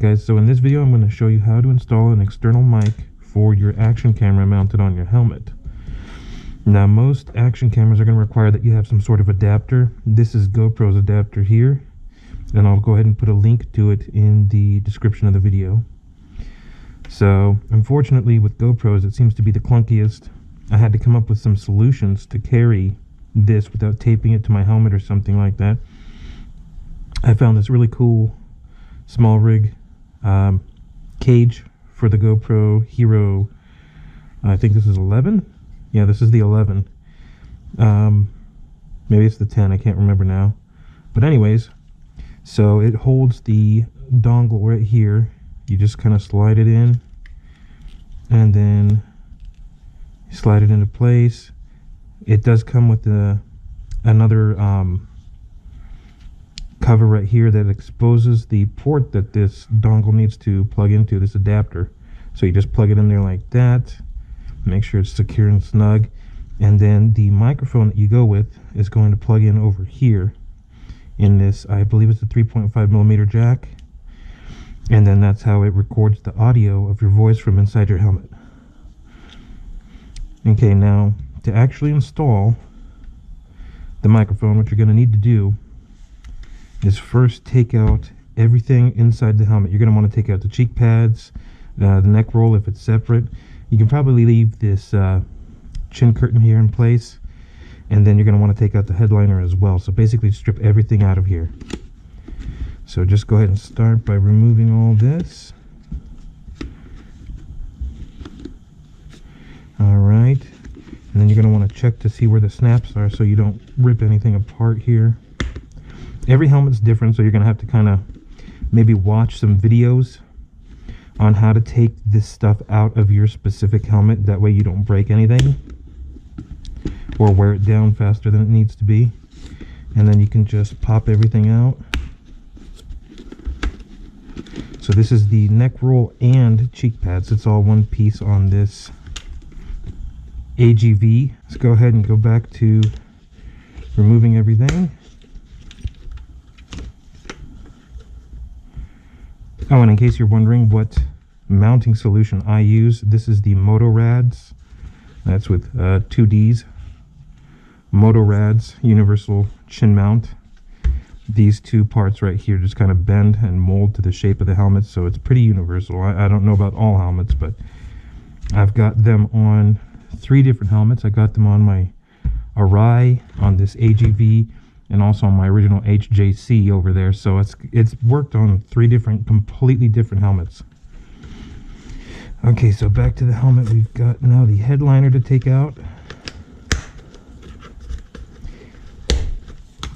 Alright guys, so in this video I'm going to show you how to install an external mic for your action camera mounted on your helmet. Now most action cameras are going to require that you have some sort of adapter. This is GoPro's adapter here, and I'll go ahead and put a link to it in the description of the video. So unfortunately with GoPros it seems to be the clunkiest. I had to come up with some solutions to carry this without taping it to my helmet or something like that. I found this really cool small rig cage for the Gopro Hero. I think this is 11. Yeah, this is the 11. Maybe it's the 10, I can't remember now. But anyways, so it holds the dongle right here. You just kind of slide it in and then slide it into place. It does come with another cover right here that exposes the port that this dongle needs to plug into, this adapter. So you just plug it in there like that, make sure it's secure and snug, and then the microphone that you go with is going to plug in over here in this, I believe it's a 3.5mm jack, and then that's how it records the audio of your voice from inside your helmet. Okay, now to actually install the microphone, what you're going to need to do is first take out everything inside the helmet. You're going to want to take out the cheek pads, the neck roll if it's separate. You can probably leave this chin curtain here in place, and then you're going to want to take out the headliner as well. So basically strip everything out of here. So just go ahead and start by removing all this. Alright, and then you're going to want to check to see where the snaps are so you don't rip anything apart here. Every helmet's different, so you're going to have to kind of maybe watch some videos on how to take this stuff out of your specific helmet. That way you don't break anything or wear it down faster than it needs to be. And then you can just pop everything out. So this is the neck roll and cheek pads. It's all one piece on this AGV. Let's go ahead and go back to removing everything. Oh, and in case you're wondering what mounting solution I use, this is the Motorads. That's with 2 Ds. Motorads universal chin mount. These two parts right here just kind of bend and mold to the shape of the helmet, so it's pretty universal. I don't know about all helmets, but I've got them on 3 different helmets. I got them on my Arai, on this AGV, and also on my original HJC over there. So it's worked on 3 different, completely different helmets. Okay, so back to the helmet. We've got now the headliner to take out.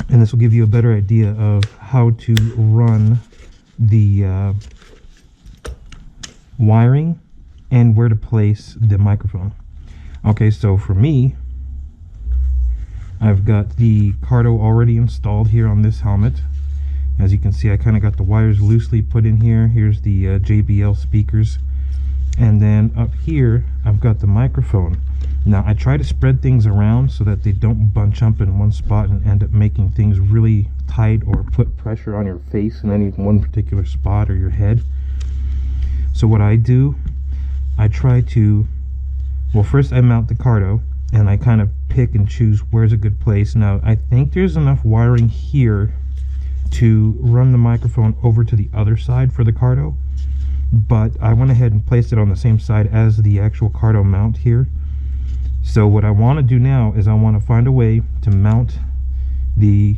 And this will give you a better idea of how to run the wiring and where to place the microphone. Okay, so for me, I've got the Cardo already installed here on this helmet. As you can see, I kind of got the wires loosely put in here. Here's the JBL speakers. And then up here, I've got the microphone. Now, I try to spread things around so that they don't bunch up in one spot and end up making things really tight or put pressure on your face in any one particular spot or your head. So what I do, I try to, well, first I mount the Cardo, and I kind of pick and choose where's a good place. Now, I think there's enough wiring here to run the microphone over to the other side for the Cardo, but I went ahead and placed it on the same side as the actual Cardo mount here. So what I want to do now is I want to find a way to mount the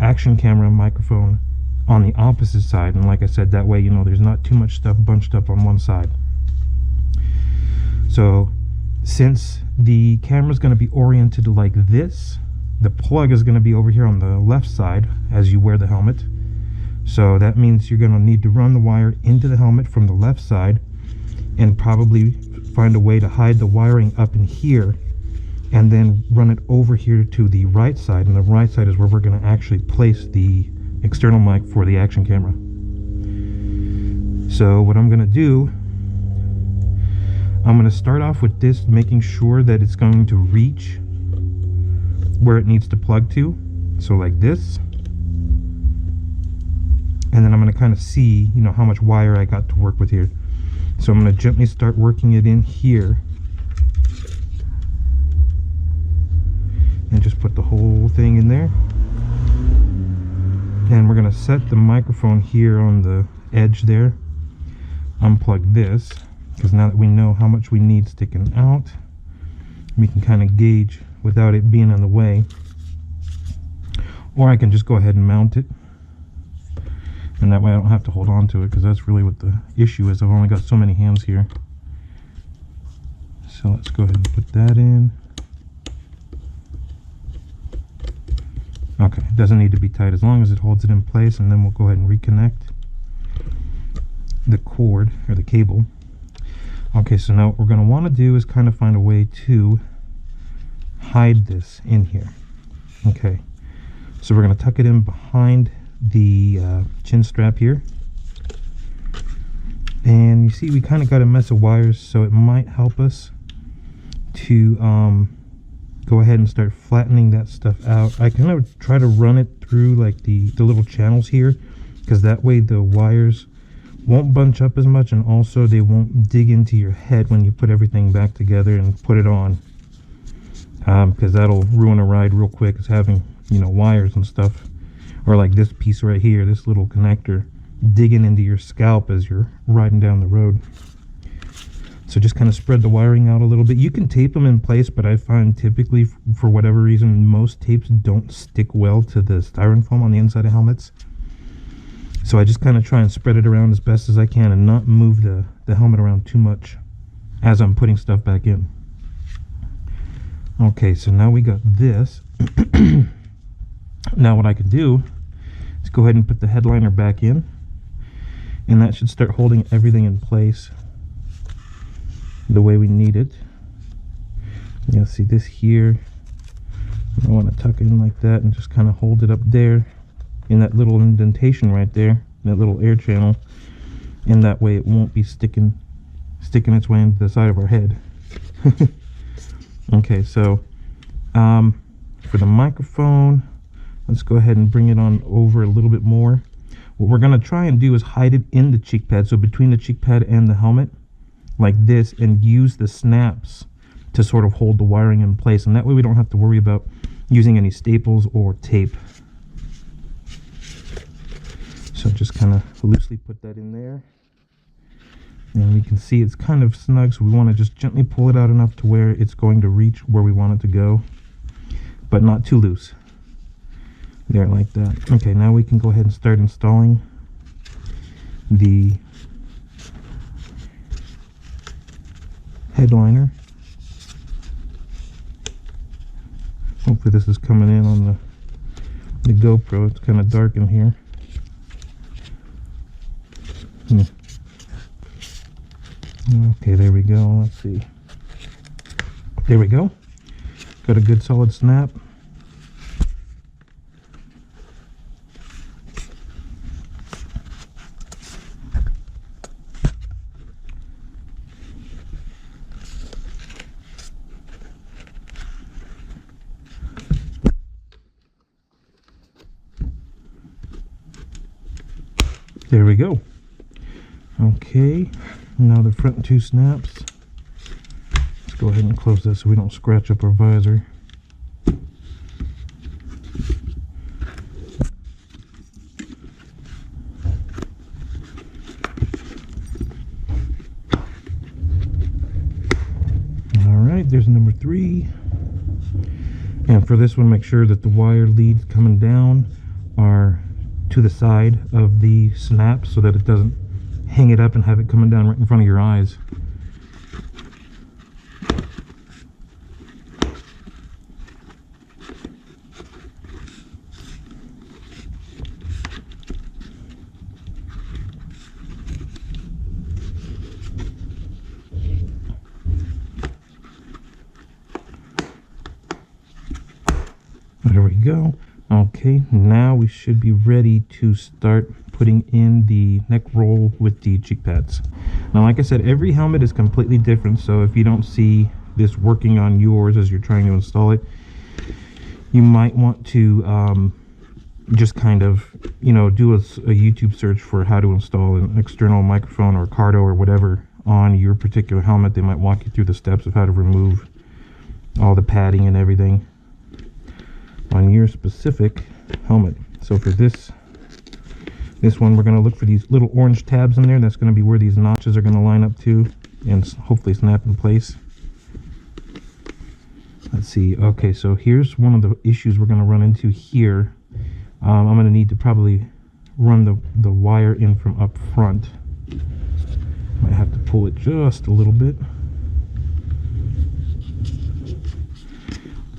action camera microphone on the opposite side, and like I said, that way, you know, there's not too much stuff bunched up on one side. So since the camera is going to be oriented like this, the plug is going to be over here on the left side as you wear the helmet. So that means you're going to need to run the wire into the helmet from the left side, and probably find a way to hide the wiring up in here, and then run it over here to the right side. And the right side is where we're going to actually place the external mic for the action camera. So what I'm going to do, I'm going to start off with this, making sure that it's going to reach where it needs to plug to. So like this. and then I'm going to kind of see, you know, how much wire I got to work with here. So I'm going to gently start working it in here, and just put the whole thing in there. And we're going to set the microphone here on the edge there. Unplug this, because now that we know how much we need sticking out, we can kind of gauge without it being in the way. Or I can just go ahead and mount it, and that way I don't have to hold on to it, because that's really what the issue is. I've only got so many hands here. So let's go ahead and put that in. Okay, it doesn't need to be tight as long as it holds it in place, and then we'll go ahead and reconnect the cord or the cable. Okay, so now what we're going to want to do is kind of find a way to hide this in here. Okay, so we're going to tuck it in behind the chin strap here, and you see we kind of got a mess of wires, so it might help us to go ahead and start flattening that stuff out. I kind of try to run it through like the little channels here, because that way the wires won't bunch up as much, and also they won't dig into your head when you put everything back together and put it on, because that'll ruin a ride real quick, is having, you know, wires and stuff, or like this piece right here, this little connector, digging into your scalp as you're riding down the road. So just kind of spread the wiring out a little bit. You can tape them in place, but I find typically, for whatever reason, most tapes don't stick well to the styrofoam on the inside of helmets. So I just kind of try and spread it around as best as I can and not move the helmet around too much as I'm putting stuff back in. Okay, so now we got this. Now what I can do is go ahead and put the headliner back in, and that should start holding everything in place the way we need it. You'll see this here. I want to tuck it in like that and just kind of hold it up there in that little indentation right there, that little air channel, and that way it won't be sticking its way into the side of our head. Okay, so for the microphone, let's go ahead and bring it on over a little bit more. What we're going to try and do is hide it in the cheek pad, so between the cheek pad and the helmet, like this, and use the snaps to sort of hold the wiring in place, and that way we don't have to worry about using any staples or tape. So just kind of loosely put that in there, and we can see it's kind of snug, so we want to just gently pull it out enough to where it's going to reach where we want it to go, but not too loose. There, like that. Okay, now we can go ahead and start installing the headliner. Hopefully this is coming in on the GoPro. It's kind of dark in here. Okay, there we go. Let's see. There we go. Got a good solid snap. There we go. Okay, now the front two snaps. Let's go ahead and close this so we don't scratch up our visor. Alright, there's number 3. And for this one, make sure that the wire leads coming down are to the side of the snap so that it doesn't hang it up and have it coming down right in front of your eyes. There we go. Okay, now we should be ready to start putting in the neck roll with the cheek pads. Now, like I said, every helmet is completely different, so if you don't see this working on yours as you're trying to install it, you might want to just kind of, you know, do a YouTube search for how to install an external microphone or Cardo or whatever on your particular helmet. They might walk you through the steps of how to remove all the padding and everything on your specific helmet. So for this one, we're going to look for these little orange tabs in there. That's going to be where these notches are going to line up to and hopefully snap in place. Let's see. Okay, so here's one of the issues we're going to run into here. I'm going to need to probably run the wire in from up front. Might have to pull it just a little bit.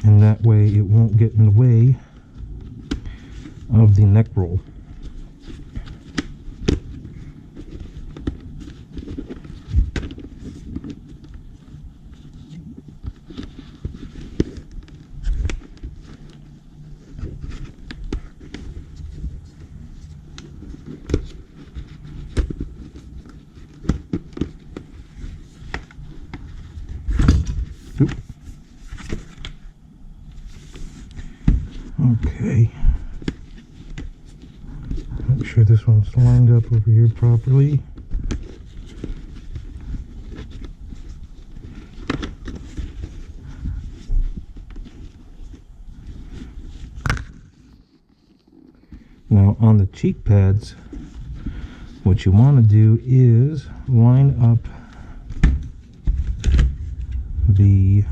And that way it won't get in the way of the neck roll. Okay, make sure this one's lined up over here properly. Now on the cheek pads, what you want to do is line up the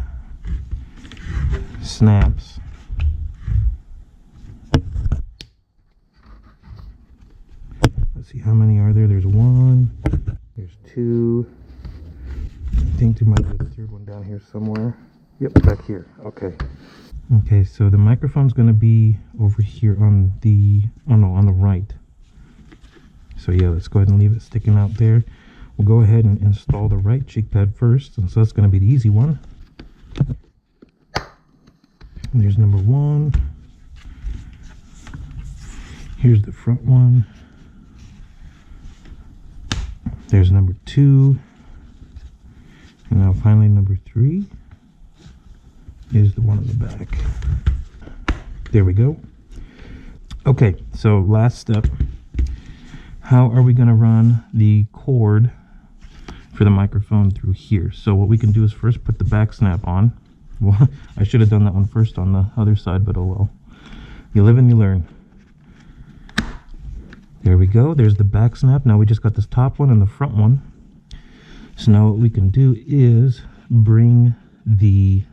snaps. Let's see, how many are there? There's one, there's two, I think there might be a third one down here somewhere. Yep, back here. Okay. Okay, so the microphone's going to be over here on the, oh no, on the right. So yeah, let's go ahead and leave it sticking out there. We'll go ahead and install the right cheek pad first, and so that's going to be the easy one. And there's number one. Here's the front one. There's number two. And now finally number three is the one on the back. There we go. Okay, so last step. How are we going to run the cord for the microphone through here? So what we can do is first put the back snap on. Well, I should have done that one first on the other side, but oh well. You live and you learn. There we go. There's the back snap. Now we just got this top one and the front one. So now what we can do is bring the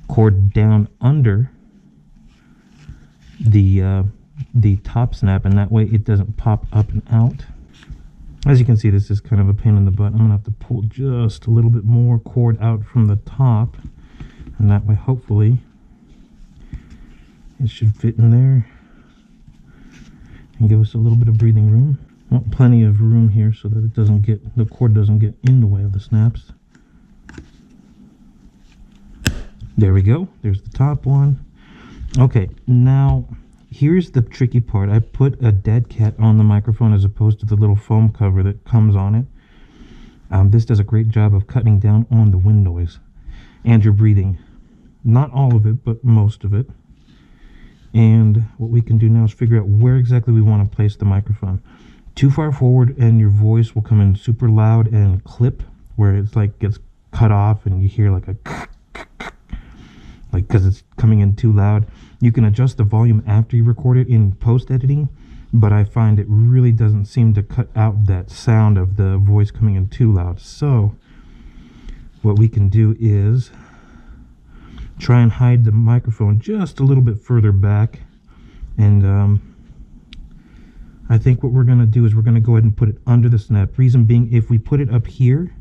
cord down under the top snap, and that way it doesn't pop up and out. As you can see, this is kind of a pain in the butt. I'm gonna have to pull just a little bit more cord out from the top, and that way hopefully it should fit in there and give us a little bit of breathing room. Well, plenty of room here so that it doesn't get, the cord doesn't get in the way of the snaps. There we go. There's the top one. Okay, now here's the tricky part. I put a dead cat on the microphone as opposed to the little foam cover that comes on it. This does a great job of cutting down on the wind noise and your breathing. Not all of it, but most of it. And what we can do now is figure out where exactly we want to place the microphone. Too far forward and your voice will come in super loud and clip, where it's like gets cut off and you hear like a like, because it's coming in too loud. You can adjust the volume after you record it in post editing, but I find it really doesn't seem to cut out that sound of the voice coming in too loud. So what we can do is try and hide the microphone just a little bit further back, and I think what we're going to do is we're going to go ahead and put it under the snap. Reason being, if we put it up here,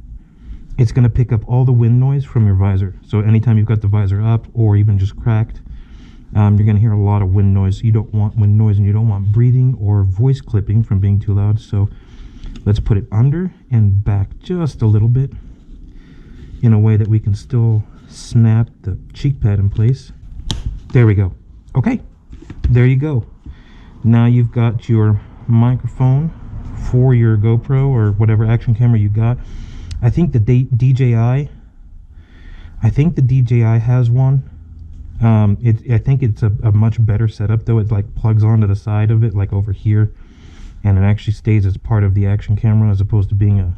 it's going to pick up all the wind noise from your visor. So anytime you've got the visor up or even just cracked, you're going to hear a lot of wind noise. You don't want wind noise, and you don't want breathing or voice clipping from being too loud. So let's put it under and back just a little bit in a way that we can still snap the cheek pad in place. There we go. Okay, there you go. Now you've got your microphone for your GoPro or whatever action camera you got. I think the DJI has one. I think it's a much better setup though. It like plugs onto the side of it, like over here, and it actually stays as part of the action camera as opposed to being a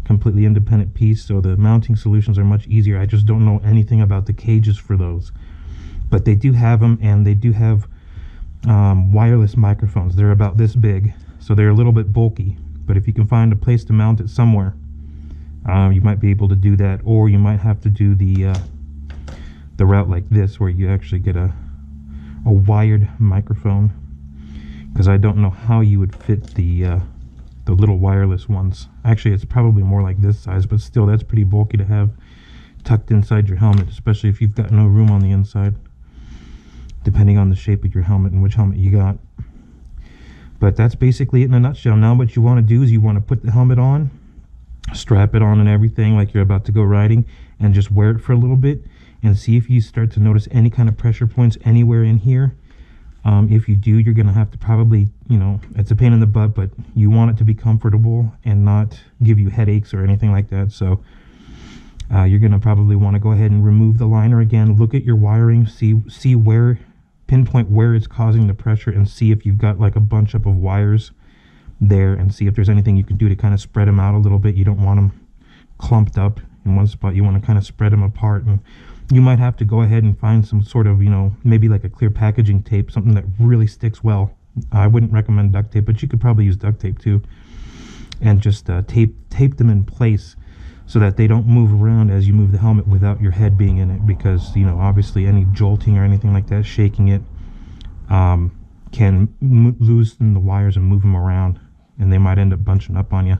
completely independent piece. So the mounting solutions are much easier. I just don't know anything about the cages for those, but they do have them, and they do have wireless microphones. They're about this big, so they're a little bit bulky, but if you can find a place to mount it somewhere, you might be able to do that, or you might have to do the route like this where you actually get a wired microphone, because I don't know how you would fit the little wireless ones. Actually, it's probably more like this size, but still, that's pretty bulky to have tucked inside your helmet, especially if you've got no room on the inside, depending on the shape of your helmet and which helmet you got. But that's basically it in a nutshell. Now what you want to do is you want to put the helmet on, strap it on and everything like you're about to go riding, and just wear it for a little bit and see if you start to notice any kind of pressure points anywhere in here. If you do, you're going to have to probably, you know, it's a pain in the butt, but you want it to be comfortable and not give you headaches or anything like that. So you're going to probably want to go ahead and remove the liner again, look at your wiring, see where, pinpoint where it's causing the pressure, and see if you've got like a bunch up of wires there, and see if there's anything you can do to kind of spread them out a little bit. You don't want them clumped up in one spot. You want to kind of spread them apart, and you might have to go ahead and find some sort of, you know, maybe like a clear packaging tape, something that really sticks well. I wouldn't recommend duct tape, but you could probably use duct tape too, and just tape them in place so that they don't move around as you move the helmet without your head being in it, because, you know, obviously any jolting or anything like that, shaking it, can loosen the wires and move them around, and they might end up bunching up on you.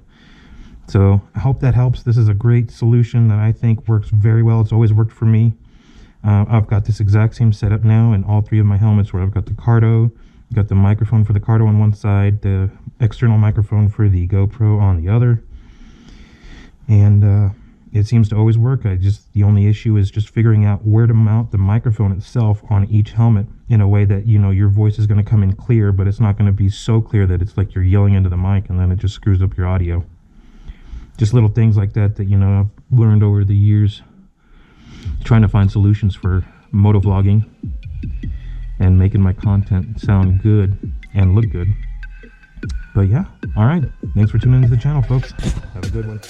So I hope that helps. This is a great solution that I think works very well. It's always worked for me. I've got this exact same setup now in all three of my helmets, where I've got the Cardo, got the microphone for the Cardo on one side, the external microphone for the GoPro on the other, and it seems to always work. The only issue is just figuring out where to mount the microphone itself on each helmet in a way that, you know, your voice is going to come in clear, but it's not going to be so clear that it's like you're yelling into the mic and then it just screws up your audio. Just little things like that that, you know, I've learned over the years trying to find solutions for motovlogging and making my content sound good and look good. But yeah, all right, thanks for tuning into the channel, folks. Have a good one.